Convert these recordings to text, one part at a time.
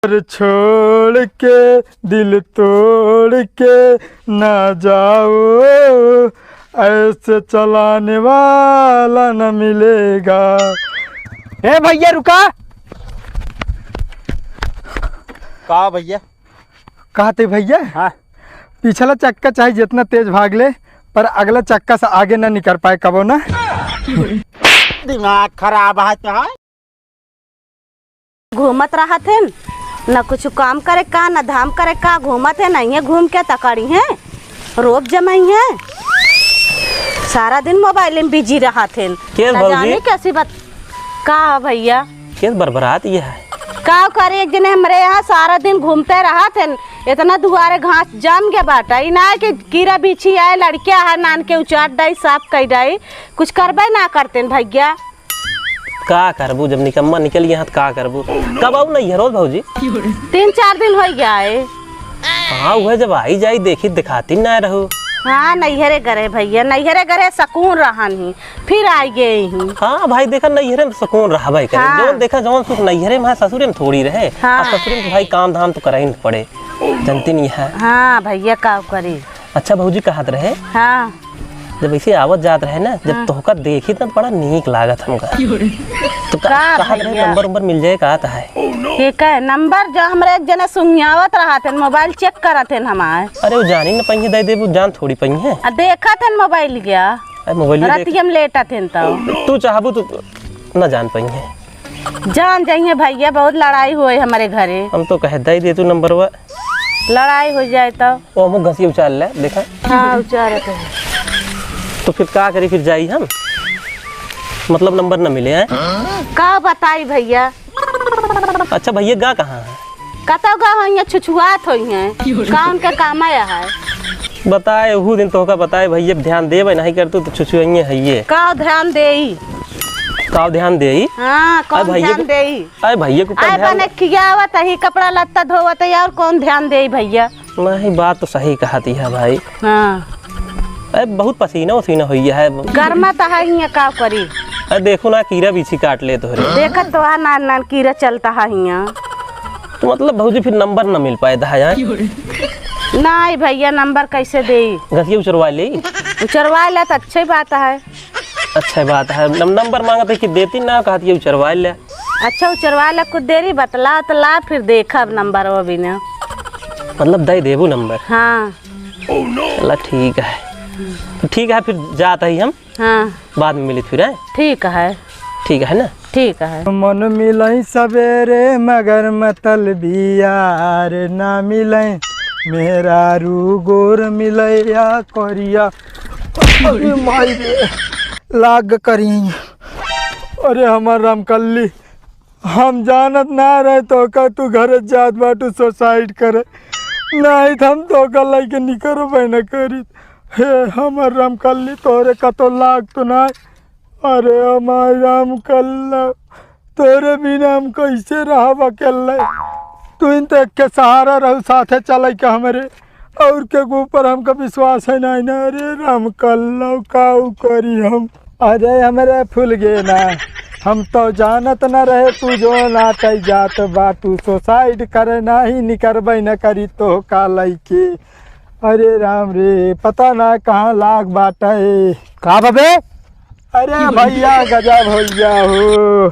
छोड़ के दिल तोड़ के ना जाओ, ऐसे चलाने वाला न मिलेगा। ए भैया रुका। कहा भैया? कहा थे भैया? हाँ, पिछला चक्का चाहे जितना तेज भाग ले पर अगला चक्का से आगे ना निकल पाए कबो ना। दिमाग खराब है। घूमत रहा थे न कुछ काम करे का न धाम करे का, घूमत है नहीं है, घूम के तकड़ी है, रोब जमाई है, सारा दिन मोबाइल में बिजी रहा थे। जाने कैसी बात का भैया किस बरबरात ये है का करे। एक दिन हमारे यहाँ सारा दिन घूमते रहा थे, इतना दुआरे घास जम के बाटा ही ना कि कीड़ा बिछी आए, लड़कियां है नान के उचाट डाई साफ कई डाई, कुछ करबे ना करते भैया। का करबू जब निकम्मा निकल यहाँ का करबू। कब आऊ नहीं है रोज भाजी? 3-4 दिन हो गया है। हाँ वह जब आई जाई देखी दिखाती ना रहू। हाँ नैहरे गरे भैया, नैहरे गरे सुकून रहा नहीं, फिर आई गए हूँ। हाँ भाई देखा नैहरे में सुकून रहा भाई करे। हाँ। जौन देखा जौन सुख नैहरे में ससुरे में थोड़ी रहे। हाँ। ससुरे में भाई काम धाम तो करा ही नहीं पड़े, जनती नहीं है। हाँ भैया का करी। अच्छा भाजी कहत रहे हाँ जब ऐसे आवत जात रहे ना, जब तोहका देखी तो बड़ा नीक लागत हमका। तो कहत रहे नंबर मिल जाए का है? ठीक है नंबर जो हमारे एक जना सुनियावत रहा थे, मोबाइल चेक करा थे हमारे। अरे वो जानी न पही दे वो जान थोड़ी पही है। देखा थे मोबाइल गया मोबाइल रतियम लेटा थे तू चाहबू तो न जान पही है। जान जाइए भैया, बहुत लड़ाई हुई हमारे घरे। हम तो कह दे तू नंबर वा, लड़ाई हो जाए तो वो हम घसी उचाल ले देखा। हाँ उचार तो फिर क्या करी, फिर जाई हम मतलब नंबर न मिले हैं का बताई भैया। अच्छा भैया गा कहाँ है? कतौ गा हो छुछुआत होई है का उनका काम आया है। बताए वो दिन तो का बताए भैया ध्यान देवे नहीं कर तू तो छुछुआइए है ये का ध्यान देई। का ध्यान देई? हाँ कौन ध्यान देई? अरे भैया को आए बने खियावत है, कपड़ा लत्ता धोवत है और कौन ध्यान देई भैया। नहीं बात तो सही कहती है भाई। हाँ अरे बहुत पसीना उसीना हुई है, गर्मा तो है ही का करी। अरे देखो ना कीड़ा बीछी काट ले तो देखा तो नान नान कीड़ा चलता है यहाँ। तो मतलब भाजी फिर नंबर न मिल पाए था यार। नहीं भैया नंबर कैसे दे? घसिया उचरवा ले। उचरवा ले तो अच्छी बात है। अच्छा बात है, नंबर मांगते कि देती ना कहती उचरवा ले। अच्छा उचरवा ले, कुछ देरी बतला तो ला फिर देखा नंबर वो भी ना मतलब दे देबू नंबर। हाँ चला ठीक है, तो ठीक है फिर जाता ही हम। हाँ बाद में मिली फिर है। ठीक है ना? ठीक है। मन मिलई सवेरे मगर मतलबी यार ना मिलई, मेरा रू गोर मिलई या करिया माई लाग करी। अरे हमार रामकल्ली हम जानत ना रहे तो का तू घर जात बाटू सुसाइड करे, नहीं तो हम तो का लेके निकरो बहना करी। हे हमार रामकल्ली तोरे का तो लाग तो ना। अरे हमार रामकल्ला तोरे बिना हम कैसे रहब अकेले, तू इन तक के सहारा रहू साथे चले के हमारे, और के ऊपर हमका विश्वास है नहीं ना। अरे रामकल्ला काऊ करी हम। अरे हमारे फूल गे ना, हम तो जानत न रहे तू जो नाते जात बाटू सुसाइड करे नहीं निकरबे न करी तो का लईके। अरे राम रे पता ना कहाँ लाग बाटे का बबे। अरे भैया गजब हो गया हो।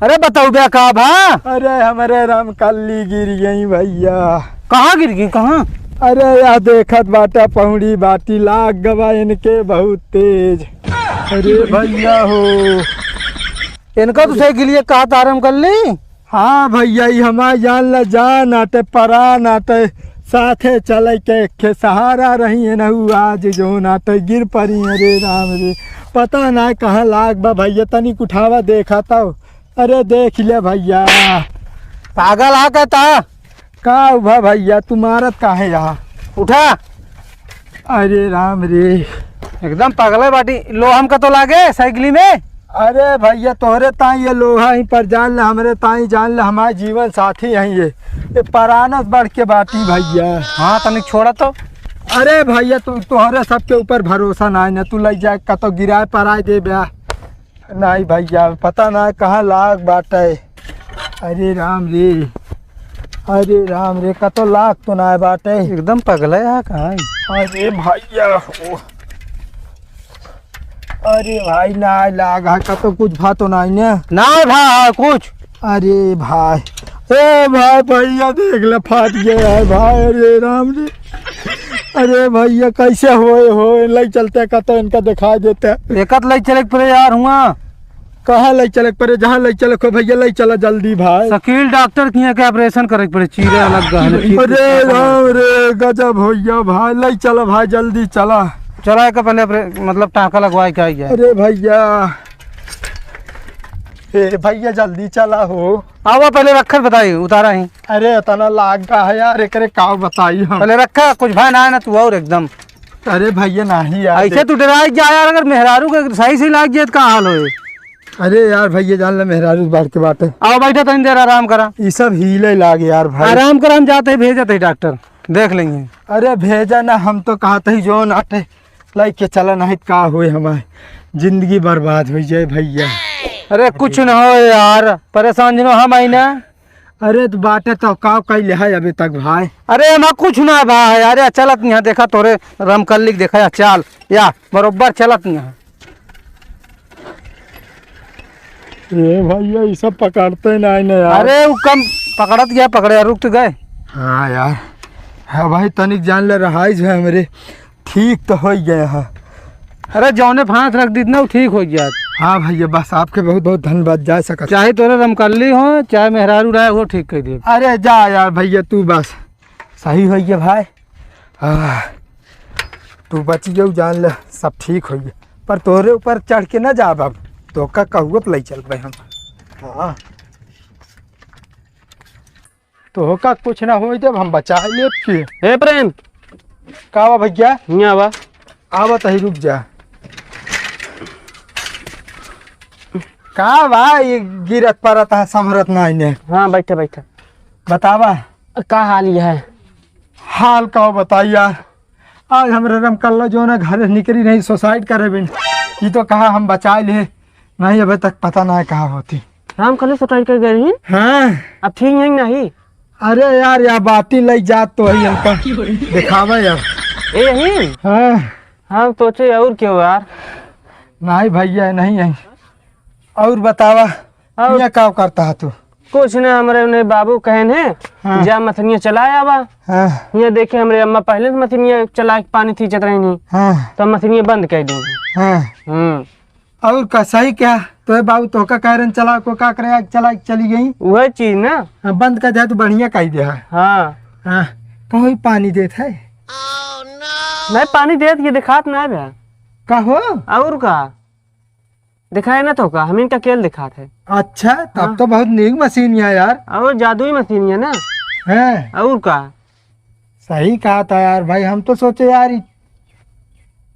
अरे बताओ क्या कहा भा? अरे हमारे रामकल्ली गिर गई भैया। कहाँ गिर गई कहाँ? अरे यह देखत बाटा पहुड़ी बाटी लाग गवा इनके बहुत तेज। अरे भैया हो इनका तो सही के लिए कहा था आराम कर ली। हाँ भैया हमारे जान ला जान आते परान आते साथे चले के सहारा रही है नहू आज जो नाते गिर पड़ी। अरे राम रे पता ना कहाँ लाग बा भैया, तनिक उठावा देखा था। अरे देख ले भैया पागल आ कहता का उभा भैया तू मारत काहे यहाँ उठा। अरे राम रे एकदम पागल है बाटी। लो हम का तो लागे साइकिली में। अरे भैया तोहरे ताई ये लोहा ही पर जान ले, हमरे ताई जान ले हमारे जीवन साथी हैं ये परानस बढ़ के बाटी भैया। हाँ तनिक छोड़ा तो। अरे भैया तू तोहरे सबके ऊपर भरोसा नहीं ना, तू ले जाए का तो गिराए पराए दे ब्याह नहीं भैया, पता ना कहाँ लाग बाटे। अरे राम रे अरे राम रे का तो लाख तो ना बाटे। एकदम पगला है कहाँ? अरे भैया हो, अरे भाई ना लागा का तो कुछ भा तो नहीं ने ना भाई कुछ। अरे भाई, ए भाई भैया देख ले फाट गया है भाई। अरे राम रे, अरे भैया कैसे होए ले चलते का तो इनका दिखाई देते। एकत ले चले पर यार हुआ कहाँ ले चले परे, जहाँ ले चले को भैया ले चला जल्दी भाई। शकील डॉक्टर किया के ऑपरेशन करे पड़े, चीरे अलग गहने। अरे राम रे गजब भैया भाई, ले चला भाई जल्दी चला। चला के पहले मतलब टाँका लगवाए क्या गया। अरे भैया, ए भैया जल्दी चला हो। आओ पहले रखल बताई उतारा ही। अरे इतना लाग का है यार, एक का बताई हम। पहले रखा कुछ भाई ना है ना तू और एकदम। अरे भैया नहीं यार, ऐसे तू डराई जा यार, अगर मेहरारू के सही से लाग जाए तो का हाल होए। अरे यार भैया जान ले मेहरारू बाढ़ के बाटे। आओ बैठा तनी देर आराम करा। ये सब हीले लागे यार भाई। आराम कर, हम जाते ही भेजते ही डॉक्टर देख लेंगे। अरे भेजा ना, हम तो कहते ही जो नाटे लाइक के चला नहीं का हुए, हमारे जिंदगी बर्बाद हो जाए भैया। अरे कुछ न हो यार, परेशान जिनो हम आई ना। अरे तो बाटे तो काव कैले है अभी तक भाई। अरे हम कुछ ना भाई, अरे चलत यहाँ देखा तोरे रमकल्ली देखा या चाल या बरोबर चलत यहाँ। ये भैया ये सब पकड़ते नहीं ना यार। अरे वो कम पकड़त गया, पकड़े रुक तो गए। हाँ यार, हाँ भाई तनिक जान ले रहा है मेरे, ठीक तो हो गया है। अरे जौने फांस रख दी ना वो ठीक हो गया। हाँ भैया बस आपके बहुत बहुत धन्यवाद, जा सका। चाहे तोरे रमकल्ली हो चाहे मेहरारू रहे वो ठीक कर दे। अरे जा यार भैया तू बस सही हो गया भाई। तू बच गया, जान ले सब ठीक हो गया। पर तोरे ऊपर चढ़ के ना जा बाबू, तो का कहूँ ले चल भाई हम। हाँ तो का कुछ ना हो जब हम बचा ले के। हे प्रेम, का बा भैया? यहाँ आवा। आवा तही रुक जा। का भाई गिरत पड़त है, संभरत नहीं ने। हाँ बैठा बैठा। बतावा का हाल यह है? हाल का बताई यार। आज हमारे रमकल्ला जो ना घर निकली नहीं, सुसाइड करे बिन। ये तो कहा हम बचा ले, नहीं अभी तक पता नहीं कहाँ होती। राम कल सुसाइड कर गए हैं? हाँ अब ठीक है नहीं? अरे यार या बाती लग जात तो ही हमका दिखावा यार। ए यही? हाँ हाँ सोचे और क्यों यार। नहीं भैया नहीं है। और बतावा और? ये क्या करता है तू? कुछ ना, हमारे उन्हें बाबू कहन है हाँ। जा मछलियाँ चलाया बा। हाँ ये देखे हमारे अम्मा पहले से मछलियाँ चला के पानी थी चत रही नहीं, हाँ तो मछलियाँ बंद कर दी। हाँ और का सही क्या तो बाबू तो का कह रहे चला को का करे चला चली गई। वह चीज ना। हाँ, बंद कर दे तो बढ़िया कह दे। हाँ हाँ कहीं पानी देता है? नहीं पानी दे ये दिखात ना है कहो। और का दिखाए ना तो का हम इनका केल दिखात है। अच्छा तब तो बहुत नीक मशीन है यार। और जादुई मशीन है ना। है और का सही कहा था यार भाई, हम तो सोचे यार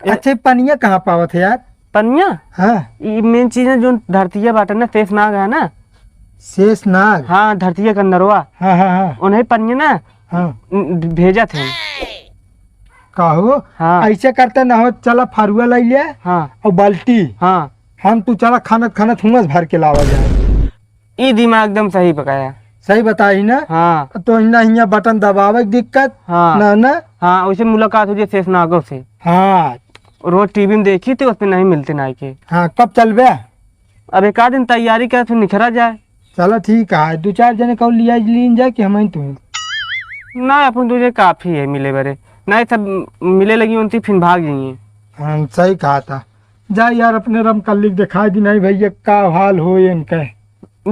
अच्छे पनिया कहाँ पावत है यार। पनिया? हाँ ये मेन चीज है जो धरतीया बाटे ना, शेष नाग है ना। शेष नाग? हाँ धरतीया का नरवा। हाँ हाँ हाँ उन्हें पनिया ना हाँ भेजा थे। कहो। हाँ ऐसे करते ना हो, चला फरुआ ले लिया हाँ और बाल्टी। हाँ हम तू चला खाना खाना थुमस भर के लावा जाए। ये दिमाग एकदम सही पकाया। सही बताई ना। हाँ तो यहाँ बटन दबावे की दिक्कत हाँ ना ना। हाँ वैसे मुलाकात हुई शेष नागों से। हाँ रोज टीवी में देखी थी, उस पर नहीं मिलते नाई के। हाँ कब चलबे? अब एक आध दिन तैयारी कर फिर निखरा जाए। चलो ठीक है, दो चार जने कौ लिया लीन जाए कि हम तुम्हें ना अपन तुझे काफी है मिले बरे नहीं, सब मिले लगी उनती फिर भाग जाइए। हाँ सही कहा था। जा यार अपने रमकल्ली दिखा दी नहीं भैया का हाल हो इनके।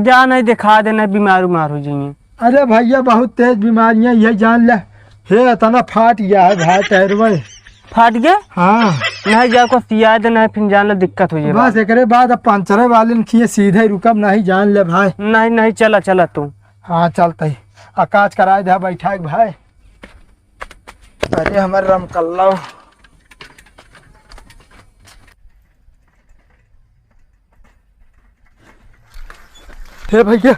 जा नहीं दिखा देना, बीमार उमार हो जाइए। अरे भैया बहुत तेज बीमारियां ये जान ले। हे इतना फाट गया है भाई टहरवे। फाट गया? हाँ नहीं जा को सिया देना फिर जान ले दिक्कत हो जाए। बस एक बाद अब पंचरे वाले ने किए सीधे रुकब नहीं, जान ले भाई। नहीं नहीं चला चला तू। हाँ चलते ही आकाश कराए दे बैठा भाई। अरे हमारे रमकल्ला हे भैया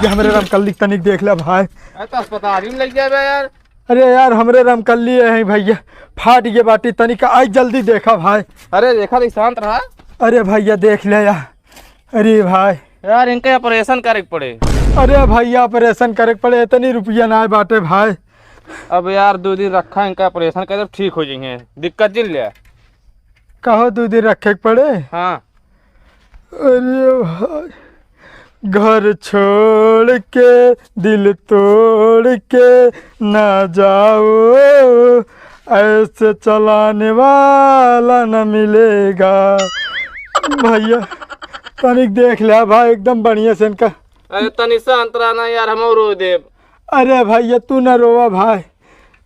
हमारे रमकल्ली तनिक देख ले भाई। तो अस्पताल में लग जाए यार। अरे यार हमरे रमकल्ली है भैया, फाट गए बाटी तनिक आज जल्दी देखा भाई। अरे देखा तो शांत रहा। अरे भैया देख ले यार। अरे भाई यार इनका ऑपरेशन करे पड़े। अरे भैया ऑपरेशन करे के पड़े, इतनी रुपया ना बाटे भाई। अब यार 2 दिन रखा इनका ऑपरेशन कर ठीक हो जाएंगे, दिक्कत जिल लिया। कहो 2 दिन रखे के पड़े। हाँ अरे भाई, घर छोड़ के दिल तोड़ के ना जाओ, ऐसे चलाने वाला न मिलेगा। भैया तनिक देख लिया भाई, एकदम बढ़िया से इनका। अरे तनिषा अंतराना यार, हम रो देव। अरे भैया तू न रोवा भाई,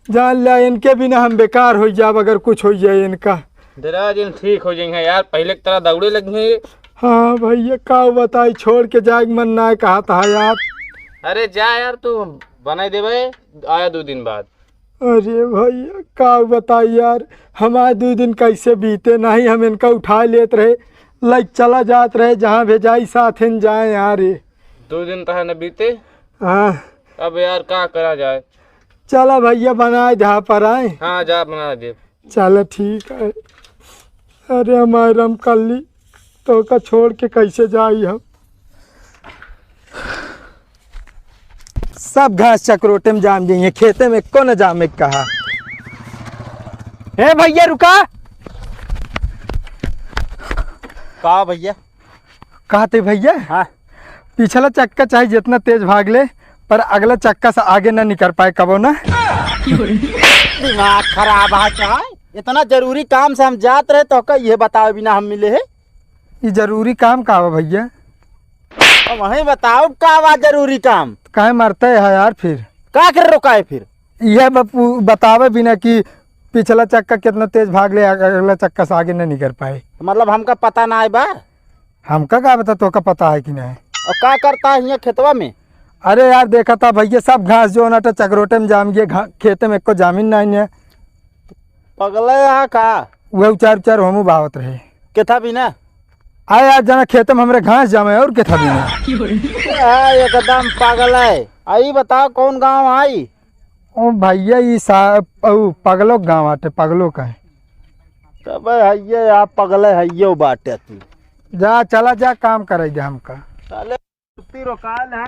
जान लिया इनके बिना हम बेकार हो जाब अगर कुछ हो जाए इनका। जरा दिन ठीक हो जाएंगे यार, पहले की तरह दौड़े लगे। हाँ भैया का बताई, छोड़ के जाए मन ना कहा था यार। अरे जा यार, तू बना देवे, आया 2 दिन बाद। अरे भैया का बताई यार, हमारे 2 दिन कैसे बीते, नहीं हम इनका उठा लेते रहे, लाइक चला जात रहे जहाँ भेजाई साथ इन जाए यार। 2 दिन तो है न बीते। हाँ अब यार क्या करा जाए। चला भैया बनाए जहाँ पर आए। हाँ जा बना दे। चलो ठीक है। अरे हमारे रमकल्ली तो का छोड़ के कैसे जाई हम। सब घास चक्रोटे में जाम जाइए, खेते में को न जामे कहा। हे भैया रुका। का भैया? कहते भैया हाँ पिछला चक्का चाहे जितना तेज भाग ले, पर अगला चक्का से आगे ना निकल पाए कबो ना। दिमाग खराब है क्या? इतना जरूरी काम से हम जात रहे तो का ये बताओ बिना हम मिले है। ये जरूरी काम का बा भैया? अब वही बताओ का बा जरूरी काम? काहे मरते है यार फिर? का कर रोका है फिर? यह बतावे बिना कि पिछला चक्का कितना तेज भाग ले, अगला चक्का से आगे ना निकल पाए। मतलब हमका पता ना है बा? हमका क्या बता, तो का पता है कि नहीं? और का करता है यहाँ खेतवा में? अरे यार देखा था भैया, सब घास जो ना चक्रोटे में जाम गए, खेते में एको जामिन नहीं है। पगले यहाँ का वह उचार हमू बावत रहे केथा भी ना आए यार जना खेते में हमरे घास जामे और के था भी ना। एकदम पागल है। आई बताओ कौन गांव आई? ओ भैया ये पगलो गाँव आटे, पगलो का है। तब है आप पगले है ये बाटे तू। जा चला जा काम करे हमका। साले रोकाल है।